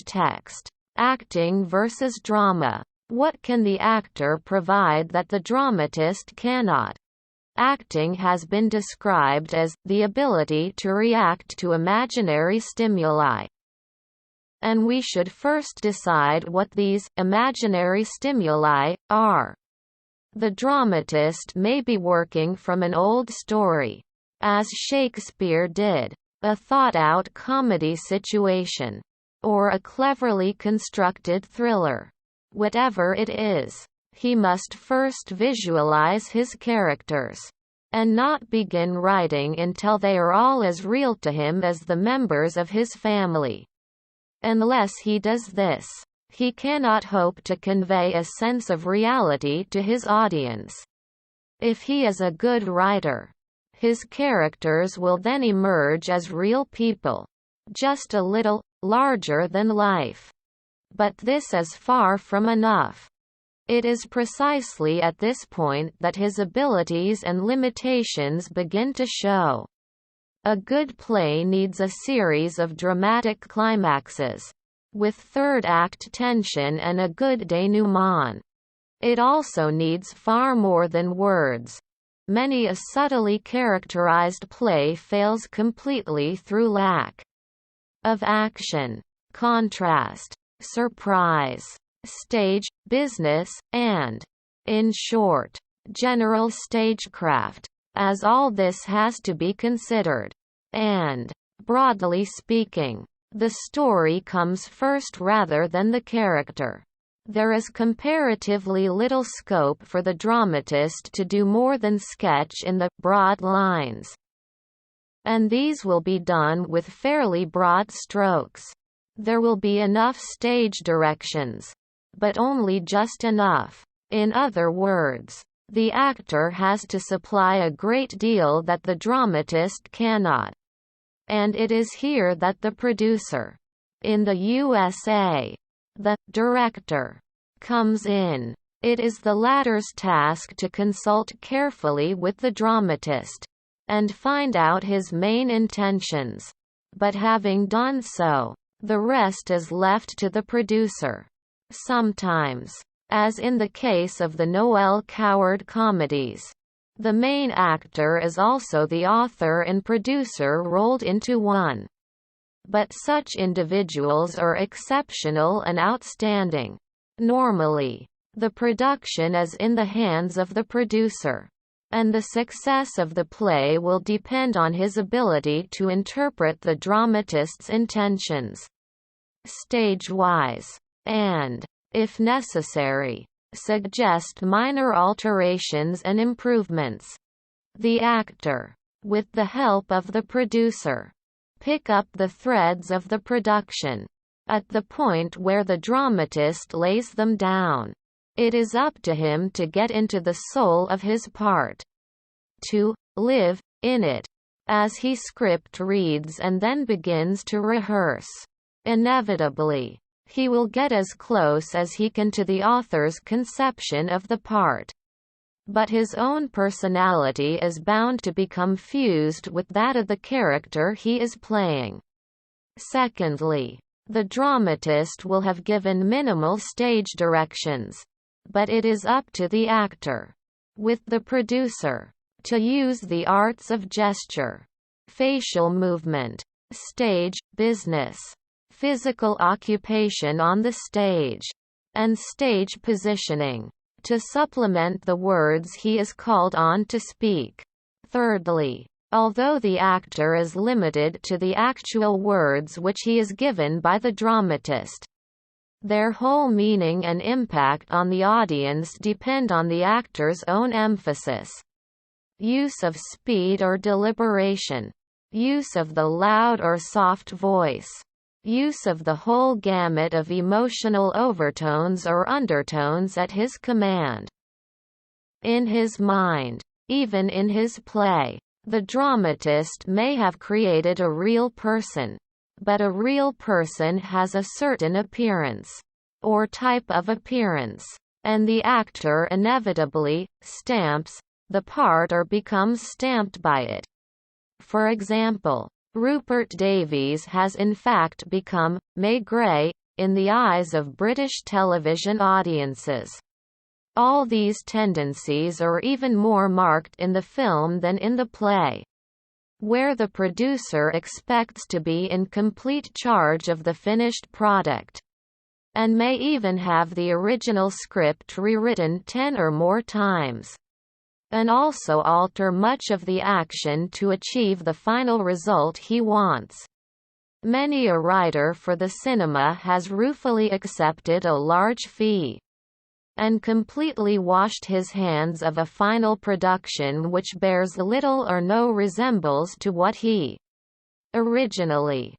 Text. Acting versus drama. What can the actor provide that the dramatist cannot? Acting has been described as the ability to react to imaginary stimuli. And we should first decide what these imaginary stimuli are. The dramatist may be working from an old story, as Shakespeare did, a thought-out comedy situation, or a cleverly constructed thriller. Whatever it is, he must first visualize his characters, and not begin writing until they are all as real to him as the members of his family. Unless he does this, he cannot hope to convey a sense of reality to his audience. If he is a good writer, his characters will then emerge as real people, just a little larger than life. But this is far from enough. It is precisely at this point that his abilities and limitations begin to show. A good play needs a series of dramatic climaxes, with third-act tension and a good denouement. It also needs far more than words. Many a subtly characterized play fails completely through lack of action, contrast, surprise, stage, business, and, in short, general stagecraft, as all this has to be considered. And, broadly speaking, the story comes first rather than the character. There is comparatively little scope for the dramatist to do more than sketch in the broad lines. And these will be done with fairly broad strokes. There will be enough stage directions, but only just enough. In other words, the actor has to supply a great deal that the dramatist cannot. And it is here that the producer, in the USA, the director, comes in. It is the latter's task to consult carefully with the dramatist, and find out his main intentions. But having done so, the rest is left to the producer. Sometimes, as in the case of the Noel Coward comedies, the main actor is also the author and producer rolled into one. But such individuals are exceptional and outstanding. Normally, the production is in the hands of the producer, and the success of the play will depend on his ability to interpret the dramatist's intentions, stage-wise, and, if necessary, suggest minor alterations and improvements. The actor, with the help of the producer, pick up the threads of the production. At the point where the dramatist lays them down, it is up to him to get into the soul of his part, to live in it, as he script reads and then begins to rehearse. Inevitably, he will get as close as he can to the author's conception of the part. But his own personality is bound to become fused with that of the character he is playing. Secondly, the dramatist will have given minimal stage directions, but it is up to the actor, with the producer, to use the arts of gesture, facial movement, stage, business, physical occupation on the stage, and stage positioning, to supplement the words he is called on to speak. Thirdly, although the actor is limited to the actual words which he is given by the dramatist, their whole meaning and impact on the audience depend on the actor's own emphasis, use of speed or deliberation, use of the loud or soft voice, use of the whole gamut of emotional overtones or undertones at his command. In his mind, even in his play, the dramatist may have created a real person, but a real person has a certain appearance, or type of appearance, and the actor inevitably stamps the part or becomes stamped by it. For example, Rupert Davies has in fact become Maigret in the eyes of British television audiences. All these tendencies are even more marked in the film than in the play, where the producer expects to be in complete charge of the finished product, and may even have the original script rewritten 10 or more times, and also alter much of the action to achieve the final result he wants. Many a writer for the cinema has ruefully accepted a large fee and completely washed his hands of a final production which bears little or no resemblance to what he originally